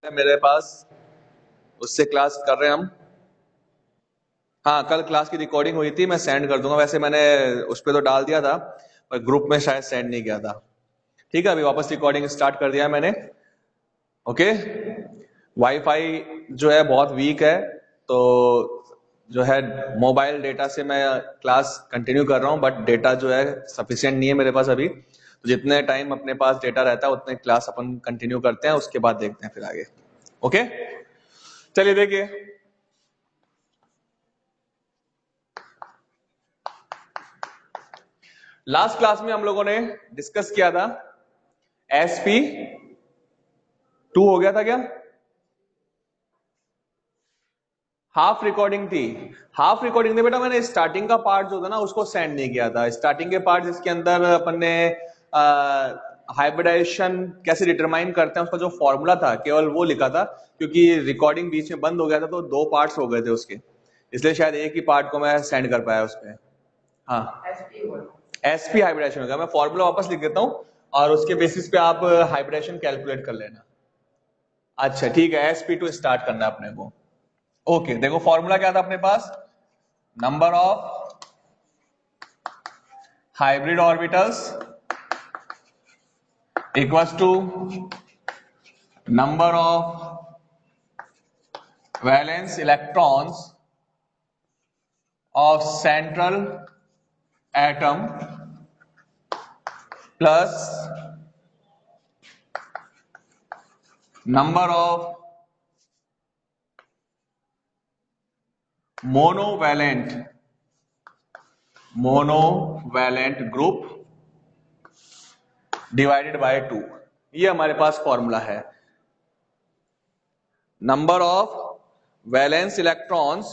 है मेरे पास, उससे क्लास कर रहे हैं हम। हाँ, कल क्लास की रिकॉर्डिंग हुई थी, मैं सेंड कर दूंगा। वैसे मैंने उस पर तो डाल दिया था, पर ग्रुप में शायद सेंड नहीं किया था। ठीक है, अभी वापस रिकॉर्डिंग स्टार्ट कर दिया है मैंने। ओके, वाईफाई जो है बहुत वीक है, तो जो है मोबाइल डेटा से मैं क्लास कंटिन्यू कर रहा हूं, बट डेटा जो है सफिशिएंट नहीं है मेरे पास अभी। तो जितने टाइम अपने पास डेटा रहता है उतने क्लास अपन कंटिन्यू करते हैं, उसके बाद देखते हैं फिर आगे। ओके, चलिए देखिए। लास्ट क्लास में हम लोगों ने डिस्कस किया था SP2 हो गया था क्या? हाफ रिकॉर्डिंग थी। हाफ रिकॉर्डिंग थी बेटा, मैंने स्टार्टिंग का पार्ट जो था ना उसको सेंड नहीं किया था। स्टार्टिंग के पार्ट जिसके अंदर अपन ने हाइब्रिडाइजेशन कैसे डिटरमाइन करते हैं उसका जो फॉर्मूला था, केवल वो लिखा था, क्योंकि रिकॉर्डिंग बीच में बंद हो गया था तो 2 पार्ट्स हो गए थे उसके, इसलिए शायद एक ही पार्ट को मैं सेंड कर पाया उस पर। हाँ, SP हाइब्रिडेशन होगा। मैं फॉर्मूला वापस लिख देता हूं और उसके बेसिस पे आप हाइब्रिडेशन कैलकुलेट कर लेना। अच्छा ठीक है, SP2 स्टार्ट करना है अपने को। ओके, देखो फॉर्मूला क्या था अपने पास, number of hybrid orbitals equals to number of valence electrons of central atom plus number of monovalent group divided by 2। ये हमारे पास फॉर्मूला है, number of valence electrons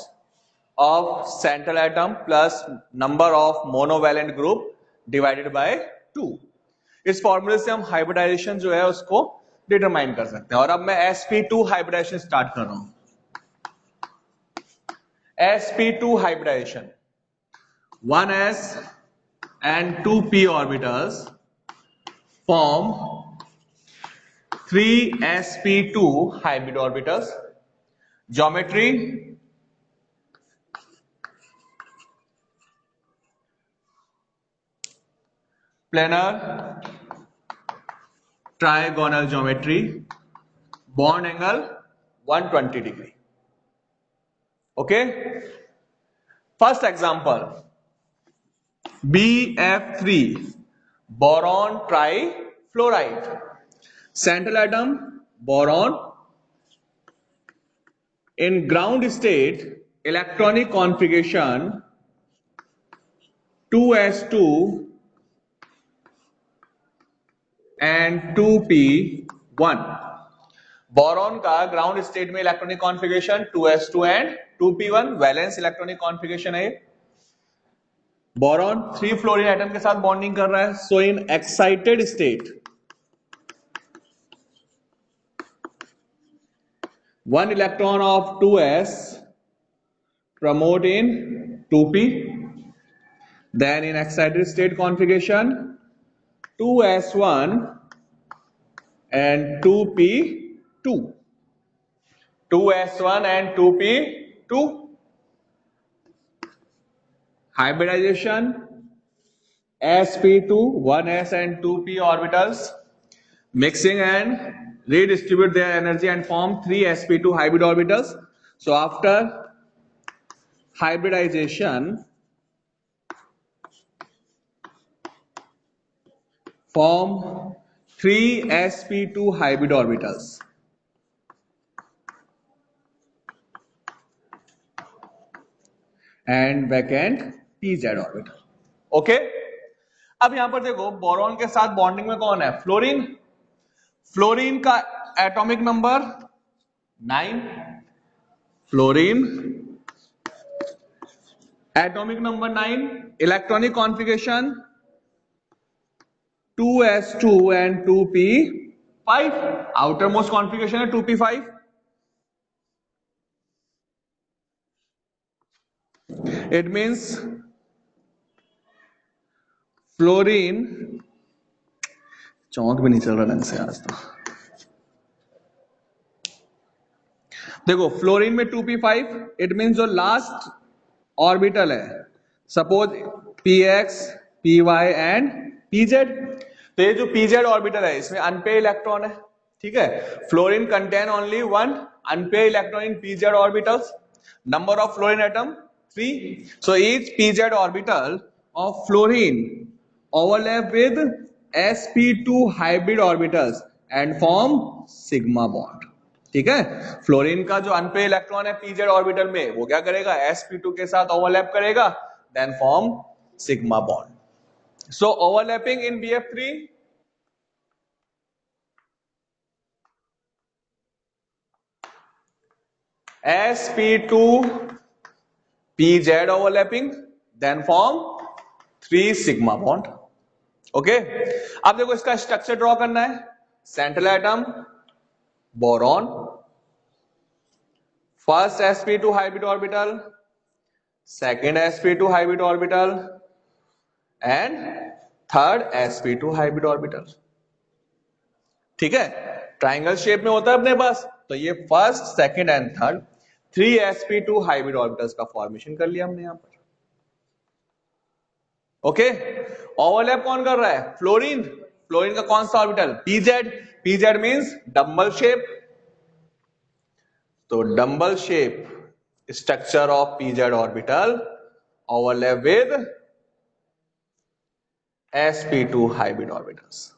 of central atom plus number of monovalent group divided by 2। इस फॉर्मूले से हम hybridisation जो है उसको डिटरमाइन कर सकते हैं। और अब मैं sp2 हाइब्रिडाइजेशन स्टार्ट कर रहा हूं। sp2 hybridisation, 1s and 2p orbitals form 3sp2 hybrid orbitals. Geometry, planar trigonal geometry, bond angle 120 degree. Okay, first example, BF3 boron trifluoride, central atom boron, in ground state electronic configuration 2s2 and 2p1। Boron का ground state में electronic configuration 2s2 and 2p1, valence electronic configuration है। Boron 3 fluorine atom के साथ bonding कर रहा है। So in excited state 1 electron of 2s promote in 2p, then in excited state configuration 2s1 and 2p2, 2s1 and 2p2, hybridization sp2 1s and 2p orbitals, mixing and redistribute their energy and form 3 sp2 hybrid orbitals. So after hybridization form 3 sp2 hybrid orbitals and vacant pz orbital. Okay, अब यहां पर देखो boron के साथ bonding में कौन है, fluorine. Fluorine का atomic number 9, fluorine atomic number 9, electronic configuration 2s2 and 2p5, outer most configuration है 2p5। इट मींस फ्लोरीन, चौंक भी नहीं चल रहा ढंग से आज तो। देखो फ्लोरीन में 2p5, इट मीन्स जो लास्ट ऑर्बिटल है, suppose px, py and pz, तो ये जो pz ऑर्बिटल है इसमें अनपेयर इलेक्ट्रॉन है, ठीक है। Fluorine contain only one unpaired electron in pz orbitals, number of fluorine atom 3, so each pz orbital of fluorine overlap with sp2 hybrid orbitals and form sigma bond, ठीक है। Fluorine का जो unpaired electron है pz orbital में वो क्या करेगा, sp2 के साथ ओवरलैप करेगा, then form sigma bond. So overlapping इन bf3, sp2 pz overlapping, then form 3 sigma bond, okay. अब देखो इसका स्ट्रक्चर ड्रॉ करना है, central atom boron, first sp2 hybrid orbital, second sp2 hybrid orbital and third sp2 hybrid orbital, ठीक है। Triangle shape में होता है अपने पास, तो ये first second and third 3 sp2 hybrid orbitals का फॉर्मेशन कर लिया हमने यहां पर, ओके। ओवरलैप कौन कर रहा है, फ्लोरीन, फ्लोरीन का कौन सा orbital, pz, pz means dumbbell shape, तो dumbbell shape structure of pz orbital overlap with sp2 hybrid orbitals,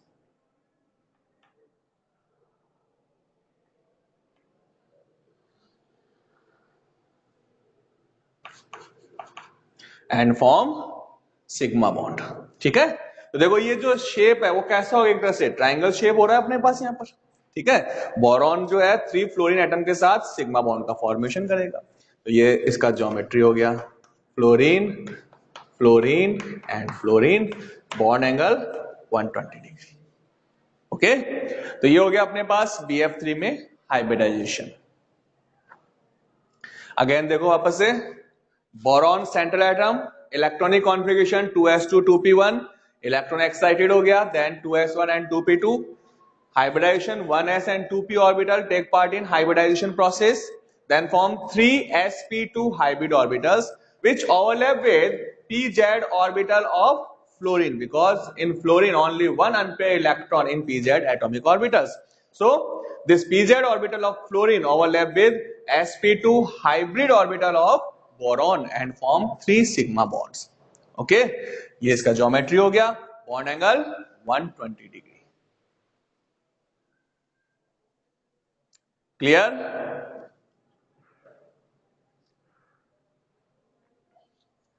and form sigma bond, ठीक है। तो देखो ये जो शेप है वो कैसा होगा, एक तरह से ट्राइंगल शेप हो रहा है अपने पास यहां पर, ठीक है। बोरॉन जो है 3 फ्लोरीन एटम के साथ सिग्मा बॉन्ड का फॉर्मेशन करेगा, तो ये इसका ज्योमेट्री हो गया, fluorine fluorine and fluorine, bond angle 120 degree, okay. तो ये हो गया अपने पास BF3 में हाइब्रिडाइजेशन। अगेन देखो वापस से, boron central atom, electronic configuration 2s2 2p1, electron excited हो गया, then 2s1 and 2p2, hybridization 1s and 2p orbital take part in hybridization process, then form 3 sp2 hybrid orbitals which overlap with pz orbital of fluorine, because in fluorine only one unpaired electron in pz atomic orbitals, so this pz orbital of fluorine overlap with sp2 hybrid orbital of boron and form 3 sigma bonds, okay। ये इसका geometry हो गया, bond angle 120 degree, clear.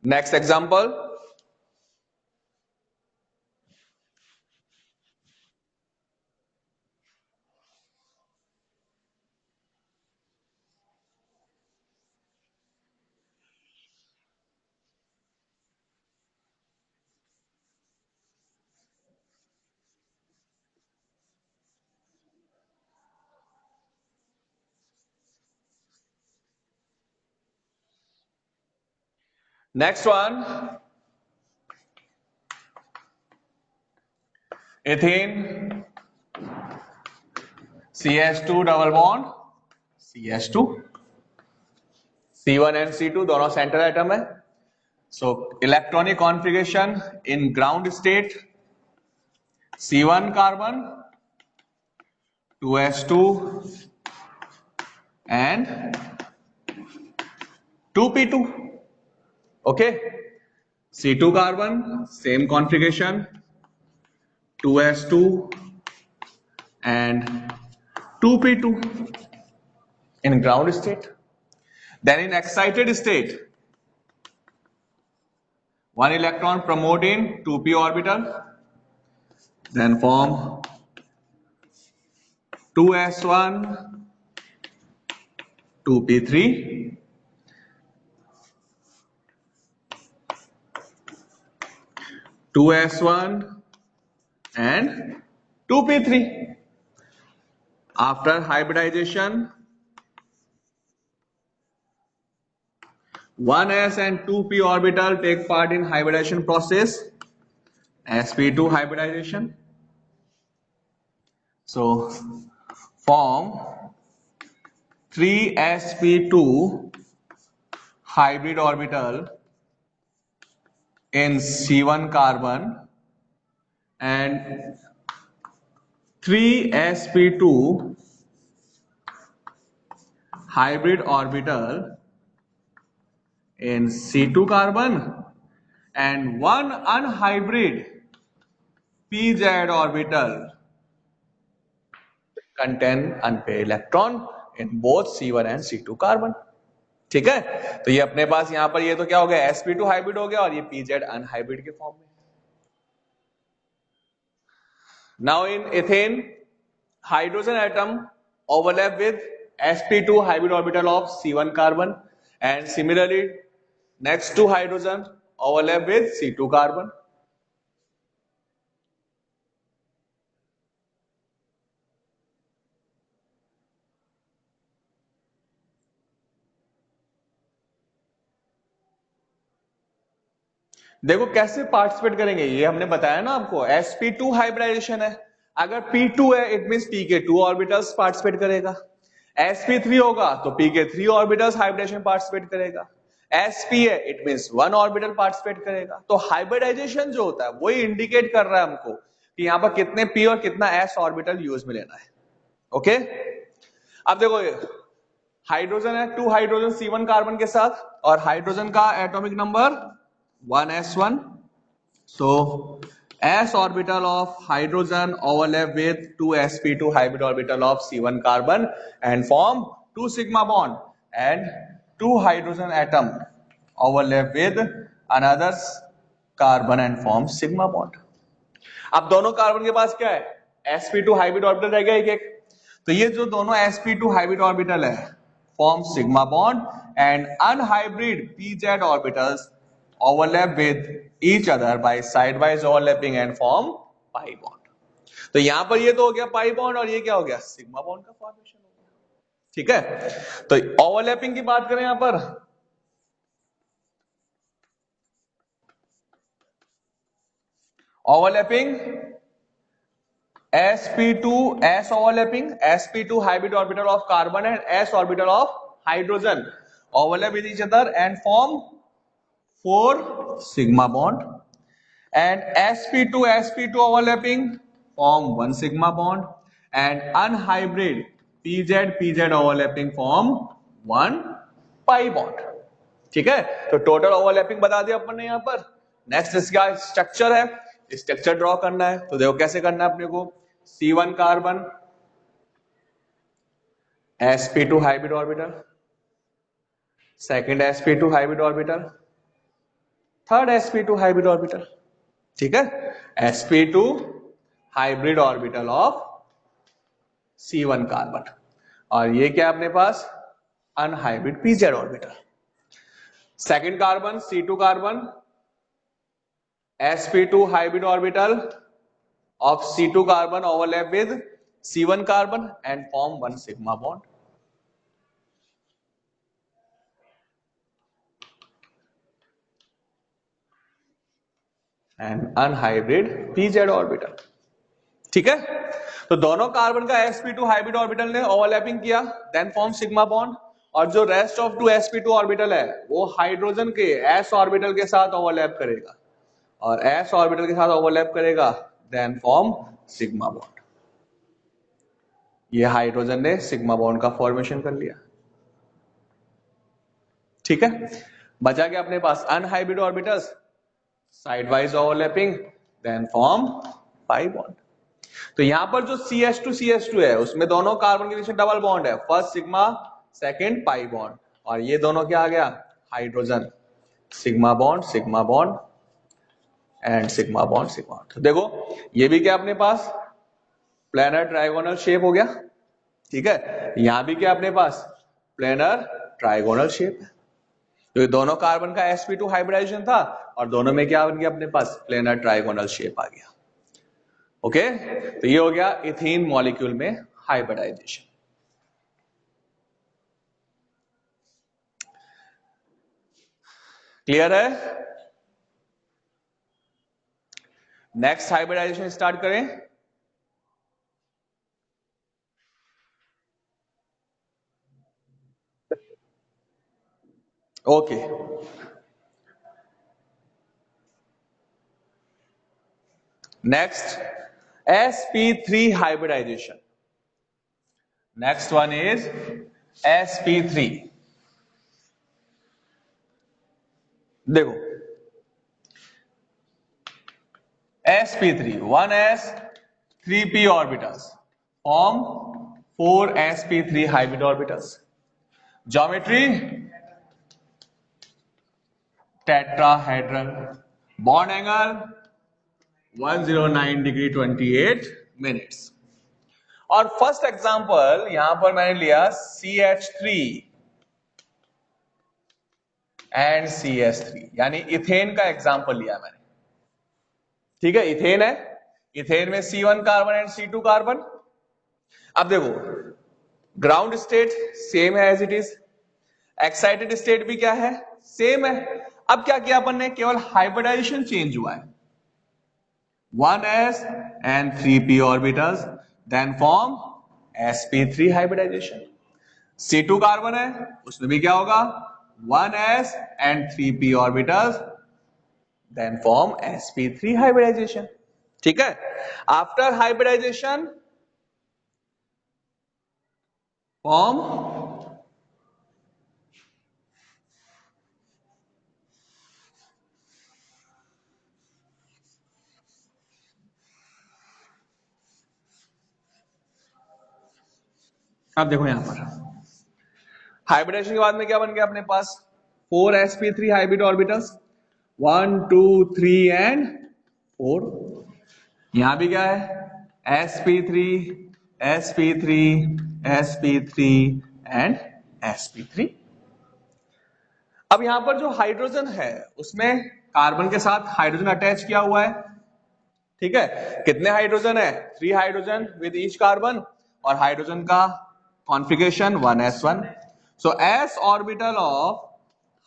Next example, next one, ethane CH2 double bond CH2, C1 and C2 दोनों central atom है, so electronic configuration in ground state, C1 carbon 2s2 and 2p2, okay. C2 carbon same configuration 2s2 and 2p2 in ground state, then in excited state one electron promote in 2p orbital, then form 2s1 2p3, 2s1 and 2p3, after hybridization 1s and 2p orbital take part in hybridization process, sp2 hybridization, so form 3sp2 hybrid orbital in C1 carbon and 3sp2 hybrid orbital in C2 carbon and one unhybrid pz orbital contain unpaired electron in both C1 and C2 carbon. ठीक है, तो ये अपने पास यहां पर ये तो क्या हो गया, sp2 हाइब्रिड हो गया और ये pz अनहाइब्रिड के फॉर्म में. Now in ethane hydrogen atom overlap with sp2 hybrid orbital of C1 carbon and similarly next two hydrogen overlap with C2 carbon. देखो कैसे पार्टिसिपेट करेंगे, ये हमने बताया ना आपको, sp2 हाइब्रिडाइजेशन है, अगर p2 है it means pk2 orbitals participate करेगा, sp3 होगा तो pk3 ऑर्बिटल्स हाइब्रिडाइजेशन पार्टिसिपेट करेगा, sp है it means one orbital participate करेगा. तो हाइब्रिडाइजेशन जो होता है वही इंडिकेट कर रहा है हमको कि यहां पर कितने p और कितना s ऑर्बिटल यूज में लेना है. ओके, अब देखो हाइड्रोजन है, 2 हाइड्रोजन C1 कार्बन के साथ और हाइड्रोजन का atomic number 1s1. So s orbital of hydrogen overlap with 2sp2 hybrid orbital of C1 carbon and form 2 sigma bond and 2 hydrogen atom overlap with another carbon and form sigma bond. अब दोनों carbon के पास क्या है, sp2 hybrid orbital रह गया एक एक, तो ये जो दोनों sp2 हाइब्रिड ऑर्बिटल है form sigma bond and unhybrid pz orbitals overlap with each other by sidewise overlapping and form pi bond. तो यहां पर ये तो हो गया पाई बॉन्ड और ये क्या हो गया, सिग्मा बॉन्ड का फॉर्मेशन हो गया. ठीक है, तो ओवरलैपिंग की बात करें यहां पर, overlapping sp2 s overlapping sp2 hybrid orbital of carbon and s orbital of hydrogen overlap with each other and form 4 sigma bond and sp2 overlapping form 1 sigma bond and unhybrid pz overlapping form 1 pi bond. ठीक है, तो total overlapping बता दिया अपन ने यहां पर. Next इसका structure है, स्ट्रक्चर ड्रॉ करना है, तो देखो कैसे करना है अपने को. C1 carbon sp2 hybrid orbital, second sp2 hybrid orbital, third sp2 hybrid orbital. ठीक है, sp2 hybrid orbital of C1 carbon और ये क्या अपने पास unhybrid pz orbital. Second carbon C2 carbon sp2 hybrid orbital of C2 carbon overlap with C1 carbon and form 1 sigma bond. And unhybrid pz orbital. ठीक है, तो दोनों carbon का sp2 हाइब्रिड ऑर्बिटल ने ओवरलैपिंग किया, देन फॉर्म सिग्मा बॉन्ड, और जो rest of 2 sp2 orbital है वो हाइड्रोजन के s ऑर्बिटल के साथ ओवरलैप करेगा और s ऑर्बिटल के साथ ओवरलैप करेगा, देन फॉर्म सिग्मा बॉन्ड. ये हाइड्रोजन ने सिग्मा बॉन्ड का फॉर्मेशन कर लिया. ठीक है, बचा क्या अपने पास unhybrid orbitals, sidewise overlapping, then form pi bond. तो यहां पर जो CH2 है उसमें दोनों कार्बन के बीच में डबल बॉन्ड है, first sigma second pi bond, और ये दोनों क्या आ गया hydrogen, sigma bond and sigma bond. तो देखो ये भी क्या अपने पास प्लेनर ट्राइगोनल शेप हो गया. ठीक है, यहां भी क्या अपने पास प्लेनर ट्राइगोनल शेप है. तो ये दोनों कार्बन का sp2 हाइब्रिडाइजेशन था और दोनों में क्या बन गया अपने पास प्लेनर ट्राइगोनल शेप आ गया. ओके, तो ये हो गया इथीन मॉलिक्यूल में हाइब्रिडाइजेशन. क्लियर है? नेक्स्ट हाइब्रिडाइजेशन स्टार्ट करें. Okay, next sp3 hybridization. Next one is sp3. देखो sp3 1s 3p orbitals form 4 sp3 hybrid orbitals. Geometry tetrahedral. Bond angle 109 degree 28 minutes. और फर्स्ट एग्जांपल यहां पर मैंने लिया CH3 and CH3 यानी ethane का example लिया मैंने। ठीक है, इथेन है, इथेन में C1 carbon and C2 carbon. अब देखो ग्राउंड स्टेट सेम है as it is, excited state भी क्या है, सेम है। अब क्या किया अपन ने, केवल हाइब्रिडाइजेशन चेंज हुआ है, 1s and 3p orbitals then form sp3 hybridization. C2 carbon है, उसमें भी क्या होगा, 1s and 3p orbitals then form sp3 hybridization. ठीक है, आफ्टर हाइब्रिडाइजेशन फॉर्म अब देखो यहां पर हाइब्रिडेशन के बाद में क्या बन गया अपने पास, 4 sp3 हाइब्रिड ऑर्बिटल्स, 1 2 3 एंड 4। यहां भी क्या है, sp3 sp3 sp3 and sp3। अब यहां पर जो हाइड्रोजन है उसमें कार्बन के साथ हाइड्रोजन अटैच किया हुआ है। ठीक है, कितने हाइड्रोजन है, 3 हाइड्रोजन विद ईच कार्बन, और हाइड्रोजन का configuration 1s1। So s orbital of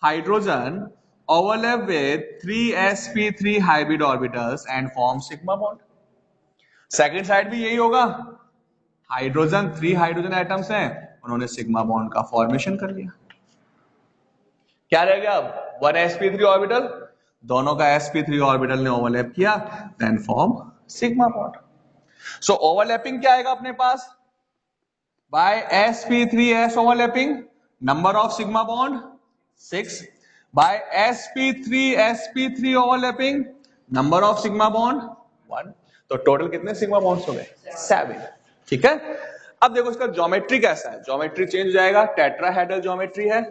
hydrogen overlap with 3 sp3 hybrid orbitals and form sigma bond. Second side भी यही होगा, हाइड्रोजन 3 हाइड्रोजन एटम्स हैं, उन्होंने सिग्मा बॉन्ड का फॉर्मेशन कर लिया। क्या रह गया अब, 1 sp3 ऑर्बिटल, दोनों का sp3 ऑर्बिटल ने ओवरलैप किया, then form sigma bond. So overlapping क्या आएगा अपने पास, by sp3s overlapping number of sigma bond 6, by sp3 overlapping number of sigma bond 1। तो टोटल कितने सिग्मा बॉन्ड्स हो गए, 7। ठीक है, अब देखो इसका ज्योमेट्री कैसा है, ज्योमेट्री चेंज हो जाएगा, टेट्राहेड्रल ज्योमेट्री है।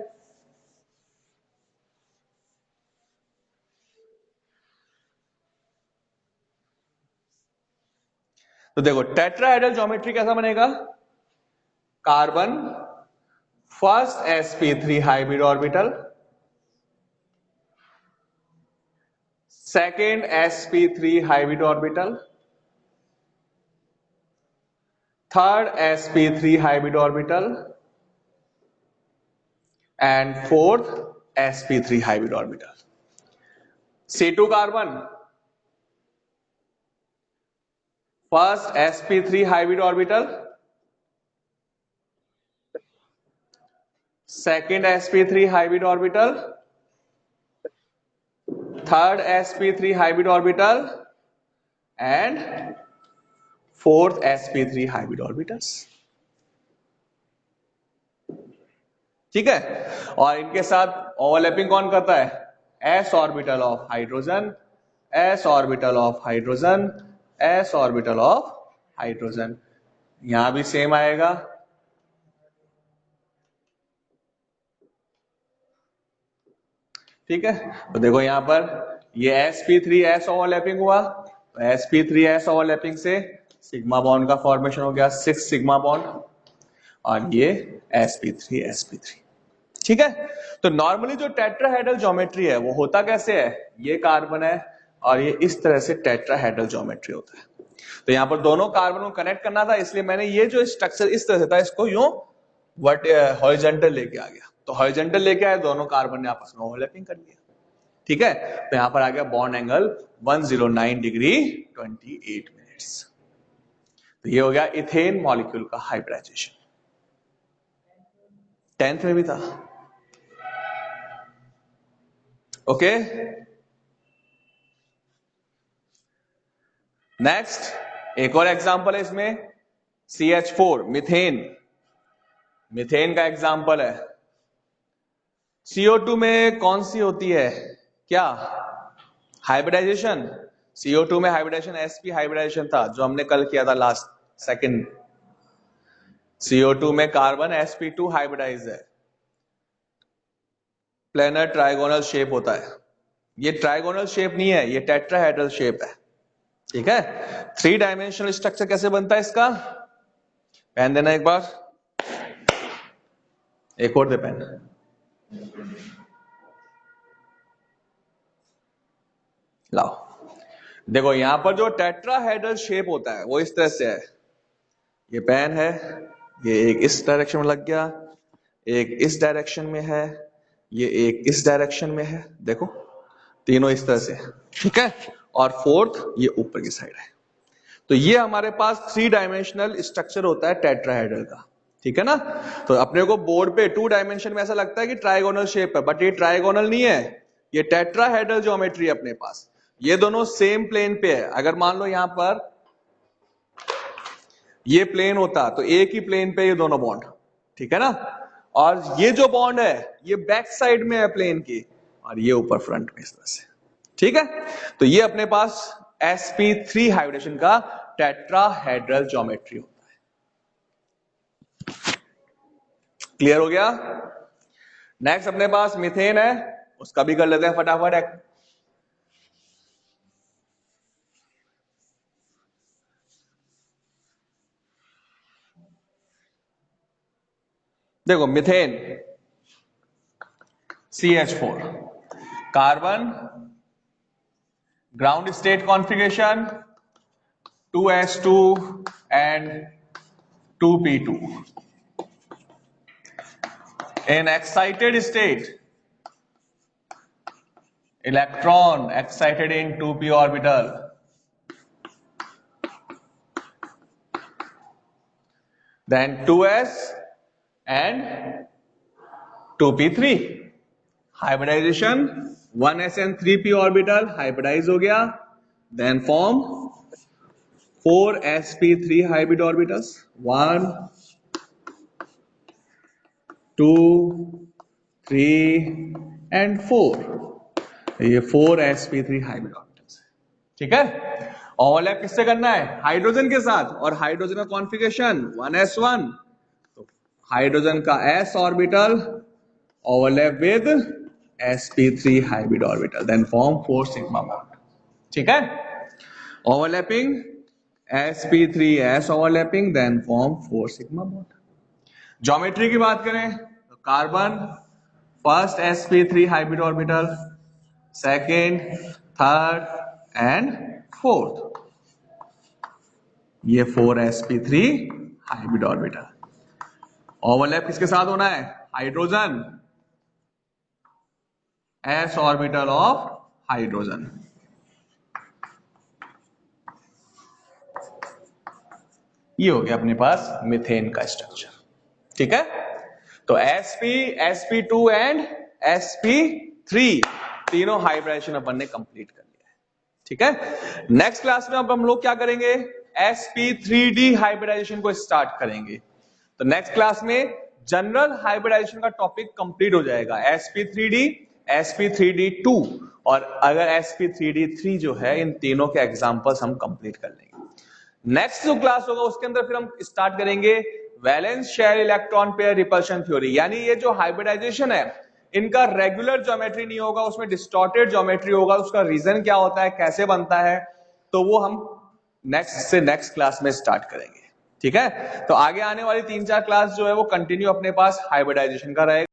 तो देखो टेट्राहेड्रल ज्योमेट्री कैसा बनेगा, carbon first sp3 hybrid orbital, second sp3 hybrid orbital, third sp3 hybrid orbital and fourth sp3 hybrid orbital. C2 carbon first sp3 hybrid orbital, second sp3 hybrid orbital, third sp3 hybrid orbital and fourth sp3 hybrid orbitals. ठीक है, और इनके साथ overlapping कौन करता है, s orbital of hydrogen, s orbital of hydrogen, s orbital of hydrogen. यहां भी सेम आएगा, ठीक है। तो देखो यहां पर ये sp3s ओवरलैपिंग हुआ, तो sp3s ओवरलैपिंग से सिग्मा बॉन्ड का फॉर्मेशन हो गया 6 सिग्मा बॉन्ड, और ये sp3 ठीक है। तो नॉर्मली जो टेट्राहेड्रल ज्योमेट्री है वो होता कैसे है, ये कार्बन है और ये इस तरह से टेट्राहेड्रल ज्योमेट्री होता है। तो यहां पर दोनों कार्बन को कनेक्ट करना था, इसलिए मैंने ये जो स्ट्रक्चर इस तरह से था इसको यूं हॉरिजॉन्टल लेके आ गया, तो हॉरिजॉन्टल लेके आए, दोनों कार्बन ने आपस में ओवरलैपिंग कर लिया। ठीक है, तो यहां पर आ गया बॉन्ड एंगल 109 डिग्री 28 मिनट्स। तो ये हो गया इथेन मॉलिक्यूल का हाइब्रिडाइजेशन, 10th में भी था। ओके, नेक्स्ट एक और एग्जांपल है इसमें, CH4 मीथेन, मीथेन का एग्जांपल है। CO2 में कौन सी होती है, क्या, हाइब्रिडाइजेशन। CO2 में हाइब्रिडाइजेशन sp हाइब्रिडाइजेशन था जो हमने कल किया था लास्ट सेकंड। CO2 में कार्बन sp2 हाइब्रिडाइज है, प्लेनर ट्राइगोनल शेप होता है। ये ट्राइगोनल शेप नहीं है, ये टेट्राहेड्रल शेप है, ठीक है। 3 डायमेंशनल स्ट्रक्चर कैसे बनता है इसका, पेन देना एक बार, एक और दे पेन। लाओ, देखो यहां पर जो टेट्राहेड्रल शेप होता है वो इस तरह से है। ये पेन है, ये एक इस डायरेक्शन में लग गया, एक इस डायरेक्शन में है, ये एक इस डायरेक्शन में है, देखो तीनों इस तरह से, ठीक है। और फोर्थ ये ऊपर की साइड है। तो ये हमारे पास 3 डायमेंशनल स्ट्रक्चर होता है टेट्राहेड्रल का, ठीक है ना। तो अपने को बोर्ड पे 2 डायमेंशन में ऐसा लगता है कि ट्राइगोनल शेप है, बट ये ट्राइगोनल नहीं है, ये टेट्राहेड्रल ज्योमेट्री है अपने पास। ये दोनों सेम प्लेन पे है। अगर मान लो यहां पर ये प्लेन होता तो एक ही प्लेन पे ये दोनों बॉन्ड, ठीक है ना। और ये जो बॉन्ड है ये बैक साइड में है प्लेन की, और ये ऊपर फ्रंट में इस तरह से, ठीक है। तो ये अपने पास sp3 हाइब्रिडेशन का टेट्राहेड्रल ज्योमेट्री होता है। क्लियर हो गया। नेक्स्ट अपने पास मीथेन है, उसका भी कर लेते हैं फटाफट। देखो methane CH4, carbon ground state configuration 2s2 and 2p2. In excited state, electron excited in 2p orbital, then 2s and 2p3, hybridization 1s and 3p orbital hybridize हो गया, then form 4sp3 hybrid orbitals, 1 2 3 and 4, ये 4sp3 hybrid orbitals है, ठीक है। Overlap किससे करना है, hydrogen के साथ, और हाइड्रोजन का कॉन्फ़िगरेशन 1s1, तो हाइड्रोजन का s orbital overlap with sp3 hybrid orbital, then form 4 sigma bond, ठीक है। Overlapping sp3 s overlapping, then form 4 sigma bond. Geometry की बात करें तो carbon first sp3 hybrid orbital, second, third and fourth, ये 4sp3 hybrid orbital. Overlap किसके साथ होना है, hydrogen, s orbital of hydrogen. ये हो गया अपने पास मीथेन का स्ट्रक्चर, ठीक है। तो sp, sp2 एंड sp3 तीनों हाइब्रिडाइजेशन अपन ने कंप्लीट कर लिया है, ठीक है। नेक्स्ट क्लास में अब हम लोग क्या करेंगे, sp3d हाइब्रिडाइजेशन को स्टार्ट करेंगे। तो नेक्स्ट क्लास में जनरल हाइब्रिडाइजेशन का टॉपिक कंप्लीट हो जाएगा, sp3d, sp3d2, और अगर sp3d3 जो है, इन तीनों के एग्जांपल्स हम कंप्लीट कर लेंगे। नेक्स्ट जो क्लास होगा उसके अंदर फिर हम स्टार्ट करेंगे valence shell electron pair repulsion theory, यानी ये जो हाइब्रिडाइजेशन है इनका रेगुलर ज्योमेट्री नहीं होगा, उसमें डिस्टॉर्टेड ज्योमेट्री होगा। उसका रीजन क्या होता है, कैसे बनता है, तो वो हम नेक्स्ट क्लास में स्टार्ट करेंगे, ठीक है। तो आगे आने वाली 3-4 क्लास जो है वो कंटिन्यू अपने पास हाइब्रिडाइजेशन का रहेगा।